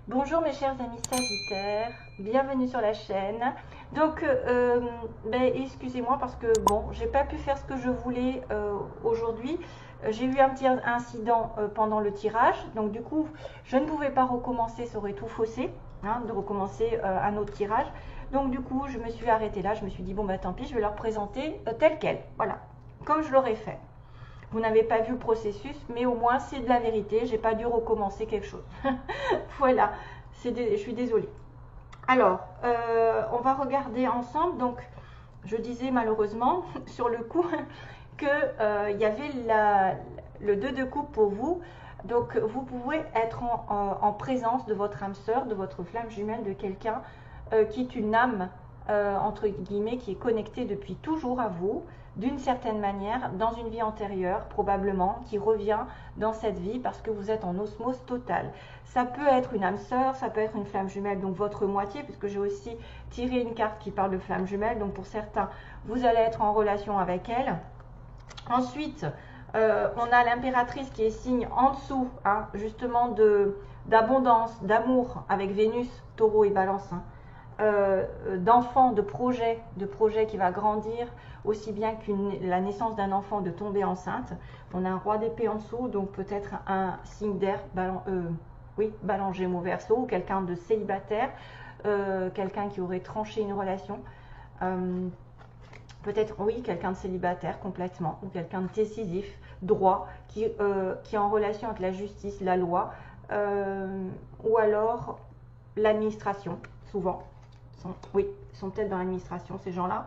Bonjour mes chers amis Sagittaires, bienvenue sur la chaîne. Donc, excusez-moi parce que bon, j'ai pas pu faire ce que je voulais aujourd'hui. J'ai eu un petit incident pendant le tirage, donc du coup, je ne pouvais pas recommencer, ça aurait tout faussé, hein, de recommencer un autre tirage. Donc du coup, je me suis arrêtée là, je me suis dit bon bah tant pis, je vais leur présenter tel quel, voilà, comme je l'aurais fait. Vous n'avez pas vu le processus, mais au moins c'est de la vérité. J'ai pas dû recommencer quelque chose. Voilà, je suis désolée. Alors, on va regarder ensemble. Donc, je disais malheureusement sur le coup que il y avait le 2 de coupe pour vous. Donc, vous pouvez être en présence de votre âme sœur, de votre flamme jumelle, de quelqu'un qui est une âme entre guillemets qui est connectée depuis toujours à vous d'une certaine manière dans une vie antérieure probablement, qui revient dans cette vie parce que vous êtes en osmose totale. Ça peut être une âme sœur, ça peut être une flamme jumelle, donc votre moitié, puisque j'ai aussi tiré une carte qui parle de flamme jumelle, donc pour certains vous allez être en relation avec elle. Ensuite on a l'impératrice qui est signe en dessous, hein, justement d'abondance, d'amour avec Vénus, Taureau et Balance, hein. D'enfants, de projets qui va grandir, aussi bien que la naissance d'un enfant, de tomber enceinte. On a un roi d'épée en dessous, donc peut-être un signe d'air, balance Gémeaux Verseau, ou quelqu'un de célibataire, quelqu'un qui aurait tranché une relation. Peut-être, oui, quelqu'un de célibataire complètement, ou quelqu'un de décisif, droit, qui est en relation avec la justice, la loi, ou alors l'administration, souvent. Oui, ils sont peut-être dans l'administration, ces gens-là.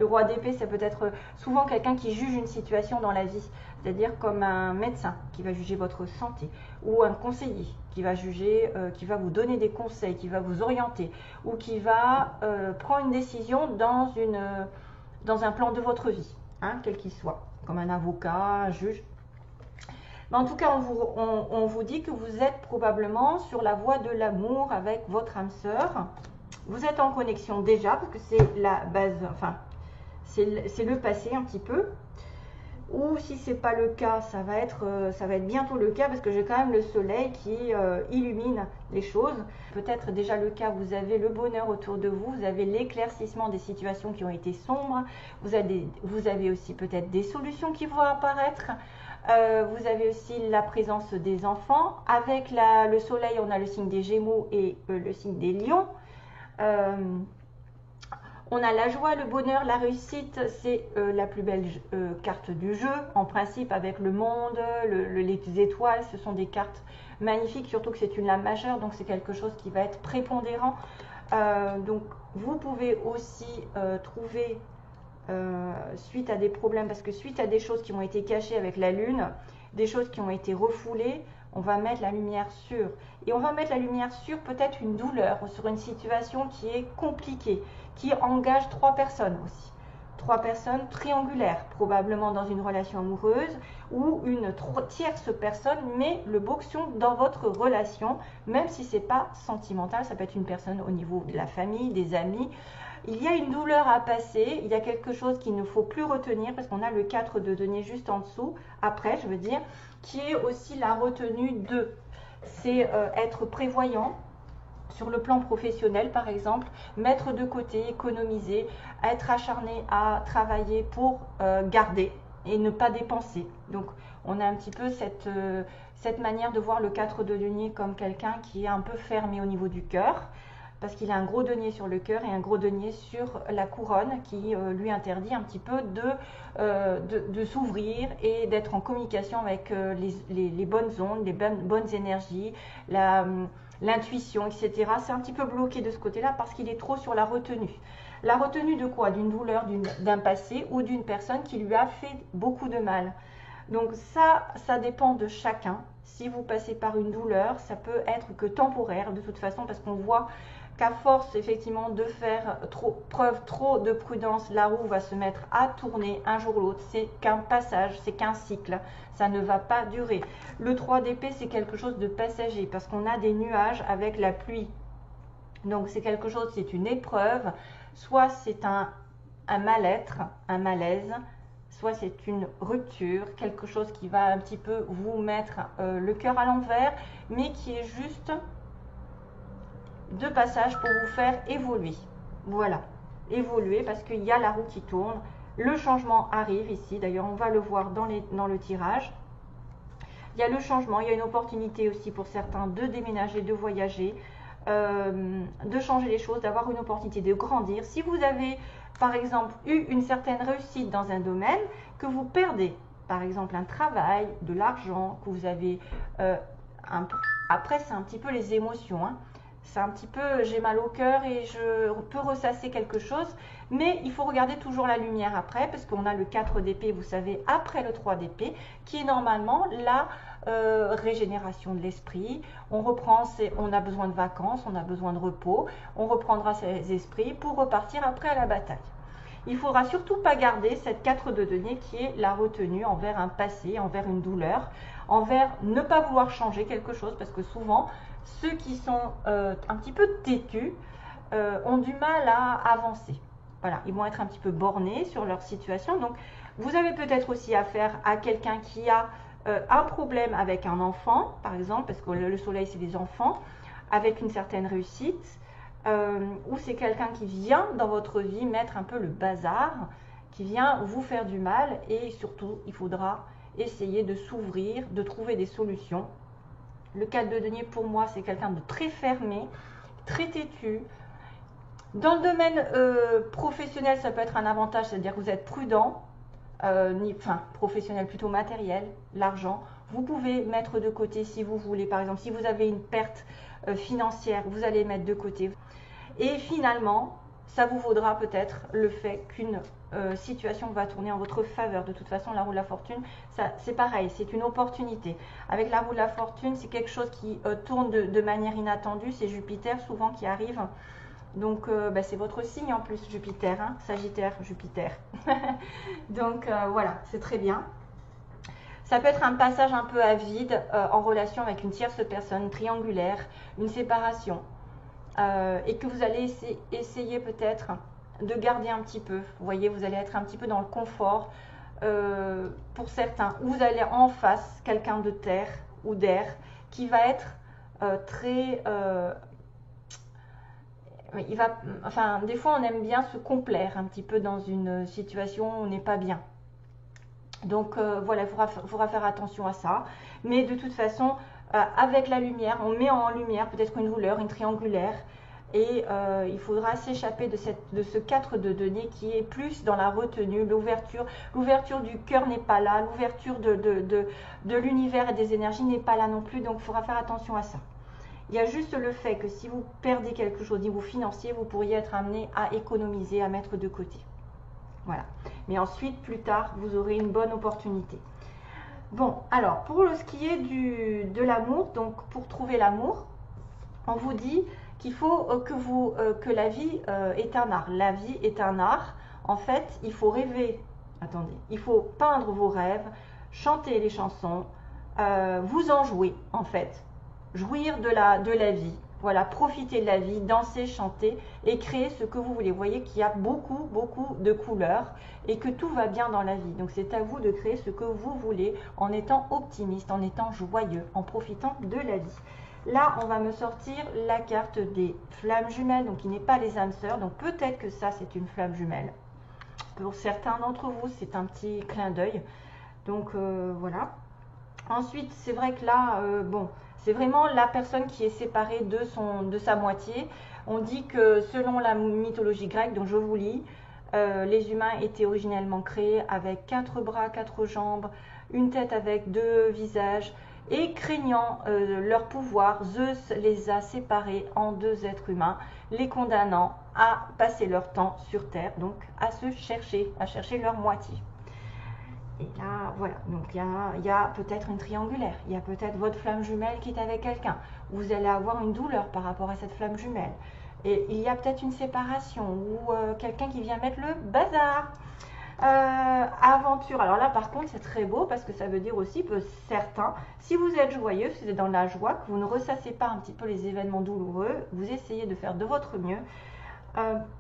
Le roi d'épée, c'est peut-être souvent quelqu'un qui juge une situation dans la vie, c'est-à-dire comme un médecin qui va juger votre santé, ou un conseiller qui va juger, qui va vous donner des conseils, qui va vous orienter, ou qui va prendre une décision dans un plan de votre vie, hein, quel qu'il soit, comme un avocat, un juge. Mais en tout cas, on vous dit que vous êtes probablement sur la voie de l'amour avec votre âme sœur. Vous êtes en connexion déjà, parce que c'est la base, enfin, c'est le passé un petit peu. Ou si ce n'est pas le cas, ça va être bientôt le cas, parce que j'ai quand même le soleil qui illumine les choses. Peut-être déjà le cas, vous avez le bonheur autour de vous, vous avez l'éclaircissement des situations qui ont été sombres, vous avez aussi peut-être des solutions qui vont apparaître. Vous avez aussi la présence des enfants. Avec le soleil, on a le signe des Gémeaux et le signe des Lions. On a la joie, le bonheur, la réussite, c'est la plus belle carte du jeu. En principe, avec le monde, les étoiles, ce sont des cartes magnifiques, surtout que c'est une lame majeure, donc c'est quelque chose qui va être prépondérant. Donc, vous pouvez aussi trouver, suite à des problèmes, parce que suite à des choses qui ont été cachées avec la lune, des choses qui ont été refoulées, on va mettre la lumière sur. Et on va mettre la lumière sur peut-être une douleur, sur une situation qui est compliquée, qui engage 3 personnes aussi. 3 personnes triangulaires, probablement dans une relation amoureuse, ou une tierce personne, mais le boxon dans votre relation, même si ce n'est pas sentimental, ça peut être une personne au niveau de la famille, des amis. Il y a une douleur à passer, il y a quelque chose qu'il ne faut plus retenir, parce qu'on a le 4 de denier juste en dessous, après je veux dire, qui est aussi la retenue de. C'est être prévoyant sur le plan professionnel par exemple, mettre de côté, économiser, être acharné à travailler pour garder et ne pas dépenser. Donc on a un petit peu cette manière de voir le 4 de denier comme quelqu'un qui est un peu fermé au niveau du cœur, parce qu'il a un gros denier sur le cœur et un gros denier sur la couronne qui lui interdit un petit peu de s'ouvrir et d'être en communication avec les bonnes ondes, les bonnes énergies, l'intuition, etc. C'est un petit peu bloqué de ce côté-là parce qu'il est trop sur la retenue. La retenue de quoi? D'une douleur, d'un passé ou d'une personne qui lui a fait beaucoup de mal. Donc ça dépend de chacun. Si vous passez par une douleur, ça peut être que temporaire de toute façon, parce qu'on voit qu'à force effectivement de faire preuve trop de prudence, la roue va se mettre à tourner un jour ou l'autre. C'est qu'un passage, c'est qu'un cycle, ça ne va pas durer. Le 3 d'épée, c'est quelque chose de passager, parce qu'on a des nuages avec la pluie. Donc c'est quelque chose, c'est une épreuve, soit c'est un mal-être, un malaise, soit c'est une rupture, quelque chose qui va un petit peu vous mettre le cœur à l'envers, mais qui est juste de passage pour vous faire évoluer. Voilà, évoluer parce qu'il y a la roue qui tourne. Le changement arrive ici. D'ailleurs, on va le voir dans le tirage. Il y a le changement, il y a une opportunité aussi pour certains de déménager, de voyager, de changer les choses, d'avoir une opportunité de grandir. Si vous avez, par exemple, eu une certaine réussite dans un domaine, que vous perdez, par exemple, un travail, de l'argent, que vous avez... Après, c'est un petit peu les émotions, hein. C'est un petit peu, j'ai mal au cœur et je peux ressasser quelque chose. Mais il faut regarder toujours la lumière après, parce qu'on a le 4 d'épée, vous savez, après le 3 d'épée, qui est normalement la régénération de l'esprit. On reprend, on a besoin de vacances, on a besoin de repos. On reprendra ses esprits pour repartir après à la bataille. Il ne faudra surtout pas garder cette 4 de denier qui est la retenue envers un passé, envers une douleur, envers ne pas vouloir changer quelque chose, parce que souvent, ceux qui sont un petit peu têtus ont du mal à avancer. Voilà, ils vont être un petit peu bornés sur leur situation. Donc, vous avez peut-être aussi affaire à quelqu'un qui a un problème avec un enfant, par exemple, parce que le soleil, c'est les enfants, avec une certaine réussite, ou c'est quelqu'un qui vient dans votre vie mettre un peu le bazar, qui vient vous faire du mal, et surtout, il faudra essayer de s'ouvrir, de trouver des solutions. Le 4 de denier, pour moi, c'est quelqu'un de très fermé, très têtu. Dans le domaine professionnel, ça peut être un avantage, c'est-à-dire que vous êtes prudent, professionnel plutôt matériel, l'argent. Vous pouvez mettre de côté si vous voulez, par exemple, si vous avez une perte financière, vous allez mettre de côté. Et finalement, ça vous vaudra peut-être le fait qu'une situation va tourner en votre faveur. De toute façon, la roue de la fortune, c'est pareil, c'est une opportunité. Avec la roue de la fortune, c'est quelque chose qui tourne de manière inattendue. C'est Jupiter souvent qui arrive. Donc, c'est votre signe en plus, Jupiter, hein, Sagittaire, Jupiter. Donc, voilà, c'est très bien. Ça peut être un passage un peu à vide en relation avec une tierce personne, triangulaire, une séparation. Et que vous allez essayer peut-être de garder un petit peu. Vous voyez, vous allez être un petit peu dans le confort pour certains. Ou vous allez en face quelqu'un de terre ou d'air qui va être très... des fois, on aime bien se complaire un petit peu dans une situation où on n'est pas bien. Donc, voilà, il faudra faire attention à ça. Mais de toute façon, avec la lumière, on met en lumière peut-être une douleur, une triangulaire. Et il faudra s'échapper de ce 4 de denier qui est plus dans la retenue, l'ouverture. L'ouverture du cœur n'est pas là, l'ouverture de l'univers et des énergies n'est pas là non plus. Donc, il faudra faire attention à ça. Il y a juste le fait que si vous perdez quelque chose au niveau financier, vous pourriez être amené à économiser, à mettre de côté. Voilà. Mais ensuite, plus tard, vous aurez une bonne opportunité. Bon, alors, pour ce qui est de l'amour, donc pour trouver l'amour, on vous dit qu'il faut que la vie est un art. La vie est un art. En fait, il faut rêver. Attendez, il faut peindre vos rêves, chanter les chansons, vous en jouer, en fait. Jouir de la vie, voilà, profiter de la vie, danser, chanter et créer ce que vous voulez. Vous voyez qu'il y a beaucoup de couleurs et que tout va bien dans la vie. Donc c'est à vous de créer ce que vous voulez en étant optimiste, en étant joyeux, en profitant de la vie. Là, on va me sortir la carte des flammes jumelles, donc qui n'est pas les âmes sœurs. Donc peut-être que ça, c'est une flamme jumelle. Pour certains d'entre vous, c'est un petit clin d'œil. Donc voilà. Ensuite, c'est vrai que là, c'est vraiment la personne qui est séparée de sa moitié. On dit que selon la mythologie grecque, dont je vous lis, les humains étaient originellement créés avec 4 bras, 4 jambes, une tête avec 2 visages, et craignant leur pouvoir, Zeus les a séparés en 2 êtres humains, les condamnant à passer leur temps sur Terre, donc à chercher leur moitié. Et là, voilà, donc il y a peut-être une triangulaire, il y a peut-être votre flamme jumelle qui est avec quelqu'un. Vous allez avoir une douleur par rapport à cette flamme jumelle. Et il y a peut-être une séparation ou quelqu'un qui vient mettre le bazar. Aventure, alors là par contre c'est très beau parce que ça veut dire aussi que certains, si vous êtes joyeux, si vous êtes dans la joie, que vous ne ressassez pas un petit peu les événements douloureux, vous essayez de faire de votre mieux.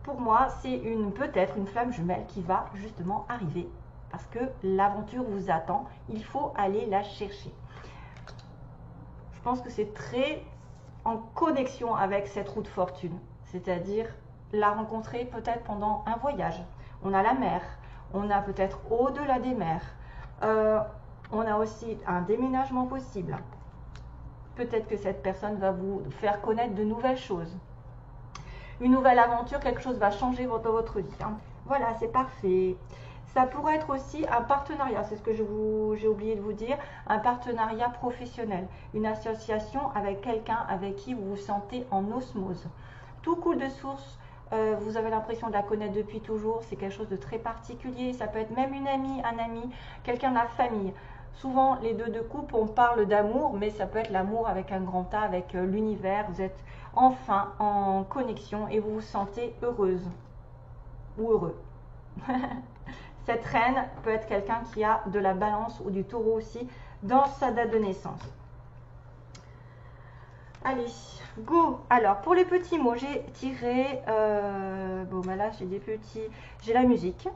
Pour moi, c'est peut-être une flamme jumelle qui va justement arriver. Parce que l'aventure vous attend, il faut aller la chercher. Je pense que c'est très en connexion avec cette roue de fortune, c'est-à-dire la rencontrer peut-être pendant un voyage. On a la mer, on a peut-être au-delà des mers, on a aussi un déménagement possible. Peut-être que cette personne va vous faire connaître de nouvelles choses. Une nouvelle aventure, quelque chose va changer dans votre vie. Hein. Voilà, c'est parfait. Ça pourrait être aussi un partenariat, c'est ce que j'ai oublié de vous dire, un partenariat professionnel, une association avec quelqu'un avec qui vous vous sentez en osmose. Tout coule de source, vous avez l'impression de la connaître depuis toujours, c'est quelque chose de très particulier, ça peut être même une amie, un ami, quelqu'un de la famille. Souvent, les deux de couple, on parle d'amour, mais ça peut être l'amour avec un grand A, avec l'univers. Vous êtes enfin en connexion et vous vous sentez heureuse ou heureux. Cette reine peut être quelqu'un qui a de la balance ou du taureau aussi dans sa date de naissance. Allez, go! Alors, pour les petits mots, j'ai tiré... bon, ben là, j'ai des petits... J'ai la musique.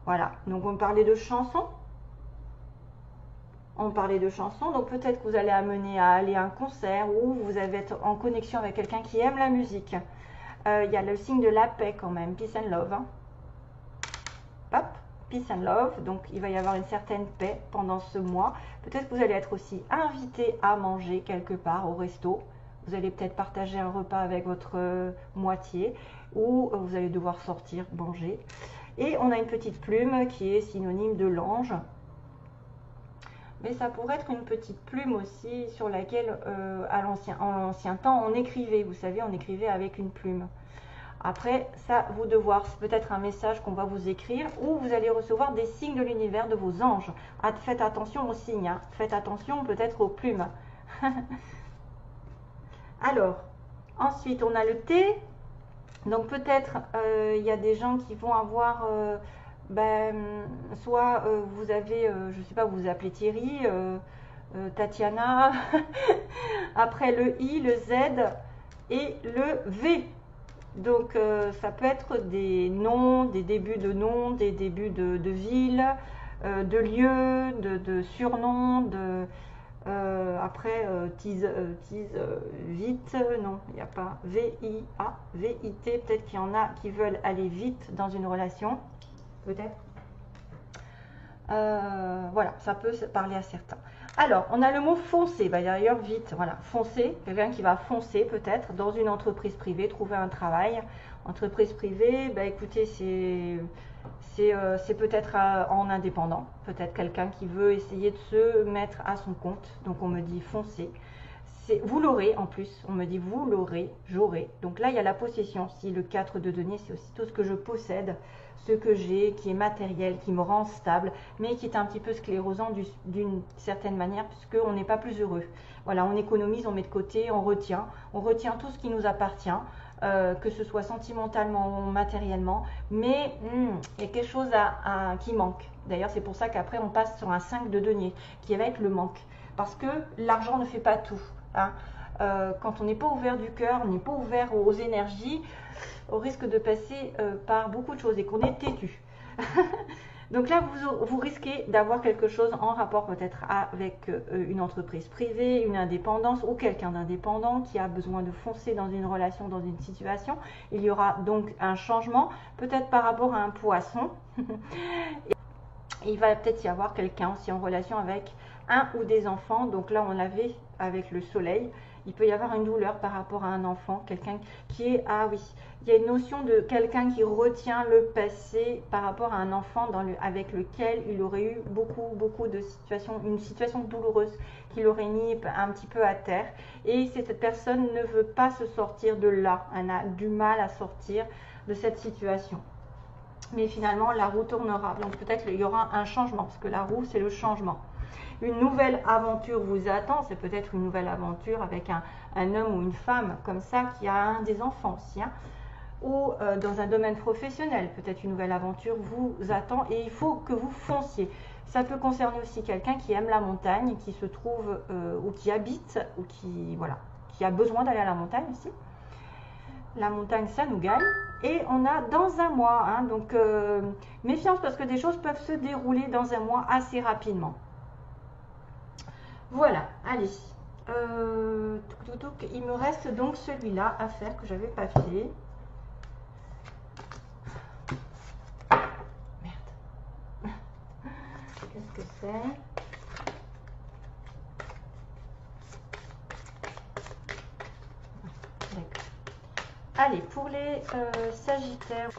Voilà, donc on parlait de chansons. On parlait de chansons, donc peut-être que vous allez amener à aller à un concert ou vous allez être en connexion avec quelqu'un qui aime la musique. Il y a le signe de la paix quand même, peace and love. Hein. Hop, peace and love, donc il va y avoir une certaine paix pendant ce mois. Peut-être que vous allez être aussi invité à manger quelque part au resto. Vous allez peut-être partager un repas avec votre moitié ou vous allez devoir sortir manger. Et on a une petite plume qui est synonyme de l'ange. Mais ça pourrait être une petite plume aussi sur laquelle, en l'ancien temps, on écrivait. Vous savez, on écrivait avec une plume. Après, ça, vous de voir. C'est peut-être un message qu'on va vous écrire ou vous allez recevoir des signes de l'univers de vos anges. Faites attention aux signes. Hein. Faites attention peut-être aux plumes. Alors, ensuite, on a le thé. Donc, peut-être, il y a des gens qui vont avoir... soit vous avez, je ne sais pas, vous vous appelez Thierry, Tatiana, après le I, le Z et le V. Donc ça peut être des noms, des débuts de noms, des débuts de villes, de lieux, de surnoms, après tease vite, non, il n'y a pas V-I-A, V-I-T, peut-être qu'il y en a qui veulent aller vite dans une relation. Peut-être. Voilà, ça peut parler à certains. Alors, on a le mot foncer, d'ailleurs vite, voilà, foncer, quelqu'un qui va foncer peut-être dans une entreprise privée, trouver un travail. Entreprise privée, écoutez, c'est peut-être en indépendant, peut-être quelqu'un qui veut essayer de se mettre à son compte, donc on me dit foncer. Vous l'aurez en plus, on me dit vous l'aurez, j'aurai. Donc là, il y a la possession. Si le 4 de denier, c'est aussi tout ce que je possède, ce que j'ai, qui est matériel, qui me rend stable, mais qui est un petit peu sclérosant d'une certaine manière, puisqu'on n'est pas plus heureux. Voilà, on économise, on met de côté, on retient tout ce qui nous appartient, que ce soit sentimentalement ou matériellement, mais il y a quelque chose qui manque. D'ailleurs, c'est pour ça qu'après, on passe sur un 5 de denier, qui va être le manque. Parce que l'argent ne fait pas tout. Hein. Quand on n'est pas ouvert du cœur, on n'est pas ouvert aux énergies, on risque de passer par beaucoup de choses et qu'on est têtu. Donc là, vous risquez d'avoir quelque chose en rapport peut-être avec une entreprise privée, une indépendance ou quelqu'un d'indépendant qui a besoin de foncer dans une relation, dans une situation. Il y aura donc un changement, peut-être par rapport à un poisson. Il va peut-être y avoir quelqu'un aussi en relation avec un ou des enfants. Donc là, on l'avait avec le soleil. Il peut y avoir une douleur par rapport à un enfant, quelqu'un qui est... Ah oui, il y a une notion de quelqu'un qui retient le passé par rapport à un enfant avec lequel il aurait eu beaucoup de situations, une situation douloureuse qui l'aurait mis un petit peu à terre. Et cette personne ne veut pas se sortir de là, elle a du mal à sortir de cette situation. Mais finalement, la roue tournera. Donc peut-être qu'il y aura un changement, parce que la roue, c'est le changement. Une nouvelle aventure vous attend, c'est peut-être une nouvelle aventure avec un homme ou une femme comme ça qui a des enfants aussi. Hein. Ou dans un domaine professionnel, peut-être une nouvelle aventure vous attend et il faut que vous fonciez. Ça peut concerner aussi quelqu'un qui aime la montagne, qui se trouve ou qui habite ou qui a besoin d'aller à la montagne aussi. La montagne, ça nous gagne. Et on a dans un mois, hein, donc méfiance parce que des choses peuvent se dérouler dans un mois assez rapidement. Voilà, allez. donc il me reste donc celui-là à faire que j'avais pas fait. Merde. Qu'est-ce que c'est? D'accord. Allez, pour les Sagittaires.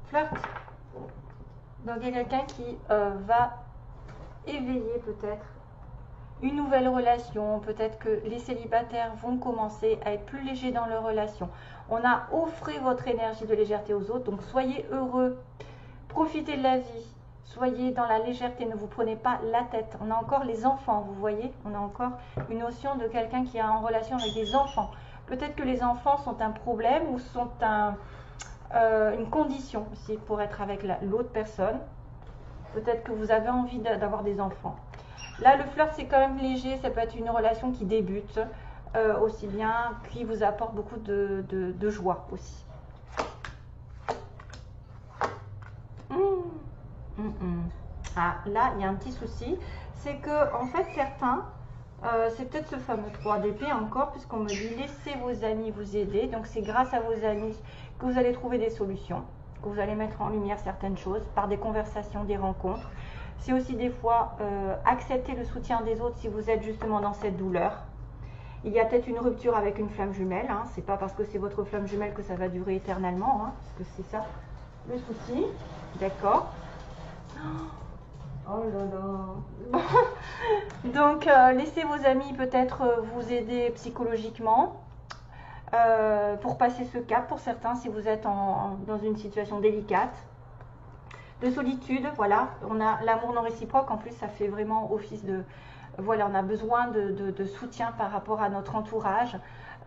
Flirt. Donc il y a quelqu'un qui va éveiller peut-être une nouvelle relation. Peut-être que les célibataires vont commencer à être plus légers dans leur relation. On a offert votre énergie de légèreté aux autres, donc soyez heureux, profitez de la vie, soyez dans la légèreté, ne vous prenez pas la tête. On a encore les enfants, vous voyez, on a encore une notion de quelqu'un qui est en relation avec des enfants. Peut-être que les enfants sont un problème ou sont une condition aussi pour être avec l'autre personne. Peut-être que vous avez envie d'avoir des enfants. Là, le flirt, c'est quand même léger. Ça peut être une relation qui débute aussi bien, qui vous apporte beaucoup de joie aussi. Ah, là, il y a un petit souci. C'est que, en fait, certains, c'est peut-être ce fameux 3 d'épée encore, puisqu'on me dit laissez vos amis vous aider. Donc, c'est grâce à vos amis que vous allez trouver des solutions, que vous allez mettre en lumière certaines choses par des conversations, des rencontres. C'est aussi des fois accepter le soutien des autres si vous êtes justement dans cette douleur. Il y a peut-être une rupture avec une flamme jumelle. Hein. C'est pas parce que c'est votre flamme jumelle que ça va durer éternellement, hein, parce que c'est ça le souci. D'accord. Oh là là. Donc, laissez vos amis peut-être vous aider psychologiquement pour passer ce cap pour certains si vous êtes dans une situation délicate. De solitude, voilà, on a l'amour non réciproque, en plus ça fait vraiment office de, voilà, on a besoin de soutien par rapport à notre entourage,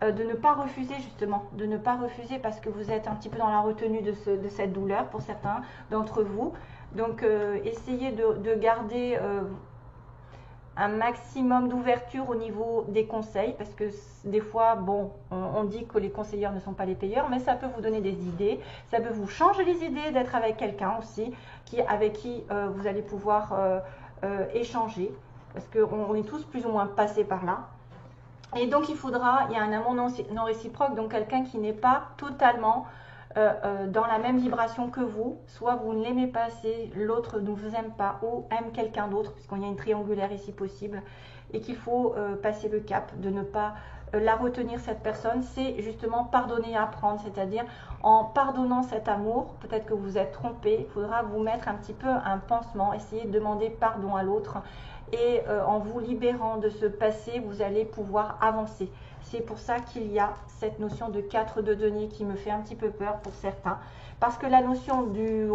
de ne pas refuser justement, de ne pas refuser parce que vous êtes un petit peu dans la retenue de cette douleur pour certains d'entre vous, donc essayez de garder un maximum d'ouverture au niveau des conseils, parce que des fois, bon, on dit que les conseillers ne sont pas les payeurs, mais ça peut vous donner des idées, ça peut vous changer les idées d'être avec quelqu'un aussi, avec qui vous allez pouvoir échanger, parce qu'on est tous plus ou moins passés par là. Et donc il y a un amour non réciproque, donc quelqu'un qui n'est pas totalement dans la même vibration que vous, soit vous ne l'aimez pas assez, l'autre ne vous aime pas ou aime quelqu'un d'autre, puisqu'il y a une triangulaire ici possible, et qu'il faut passer le cap de ne pas la retenir cette personne, c'est justement pardonner et apprendre, c'est-à-dire en pardonnant cet amour, peut-être que vous êtes trompé, il faudra vous mettre un petit peu un pansement, essayer de demander pardon à l'autre, et en vous libérant de ce passé, vous allez pouvoir avancer. C'est pour ça qu'il y a cette notion de 4 de denier qui me fait un petit peu peur pour certains. Parce que la notion de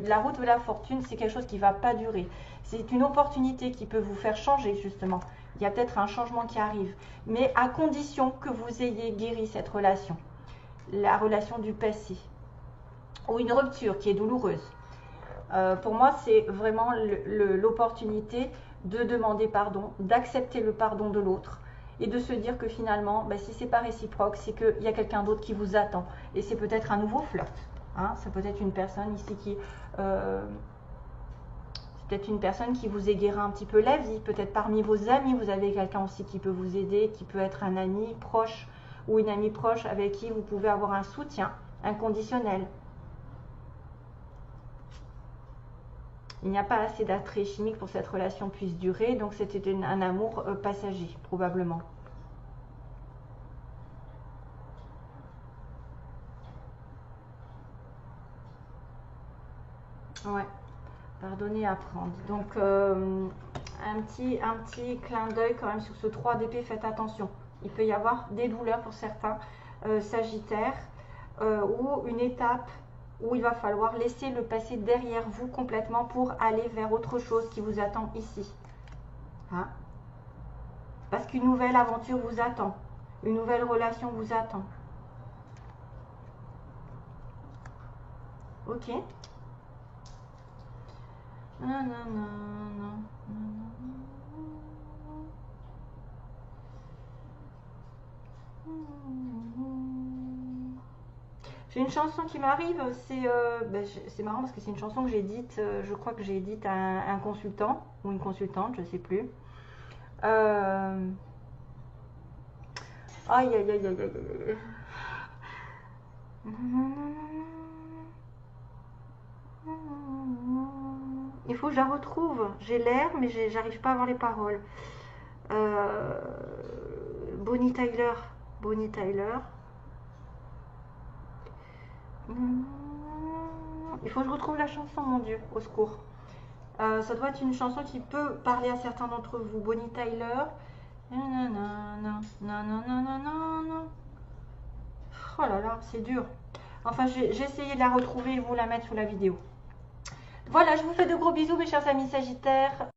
la route de la fortune, c'est quelque chose qui ne va pas durer. C'est une opportunité qui peut vous faire changer justement. Il y a peut-être un changement qui arrive. Mais à condition que vous ayez guéri cette relation. La relation du passé. Ou une rupture qui est douloureuse. Pour moi, c'est vraiment l'opportunité de demander pardon, d'accepter le pardon de l'autre et de se dire que finalement, si c'est pas réciproque, c'est qu'il y a quelqu'un d'autre qui vous attend. Et c'est peut-être un nouveau flirt. Hein, c'est peut-être une personne ici qui... c'est peut-être une personne qui vous aiguillera un petit peu la vie. Peut-être parmi vos amis, vous avez quelqu'un aussi qui peut vous aider, qui peut être un ami proche ou une amie proche avec qui vous pouvez avoir un soutien inconditionnel. Il n'y a pas assez d'attrait chimique pour que cette relation puisse durer, donc c'était un amour passager, probablement. Ouais, pardonner, apprendre. Donc, un petit clin d'œil quand même sur ce 3 d'épée, faites attention. Il peut y avoir des douleurs pour certains sagittaires ou une étape où il va falloir laisser le passé derrière vous complètement pour aller vers autre chose qui vous attend ici. Hein? Parce qu'une nouvelle aventure vous attend. Une nouvelle relation vous attend. Ok. J'ai une chanson qui m'arrive, c'est marrant parce que c'est une chanson que j'ai dite, je crois que j'ai dite à un consultant ou une consultante, je sais plus. Aïe aïe aïe aïe aïe aïe. Il faut que je la retrouve. J'ai l'air, mais j'arrive pas à avoir les paroles. Euh, Bonnie Tyler. Bonnie Tyler. Il faut que je retrouve la chanson, mon Dieu, au secours. Ça doit être une chanson qui peut parler à certains d'entre vous. Bonnie Tyler. Nanana, nanana. Oh là là, c'est dur. Enfin, j'ai essayé de la retrouver et vous la mettre sous la vidéo. Voilà, je vous fais de gros bisous, mes chers amis Sagittaires.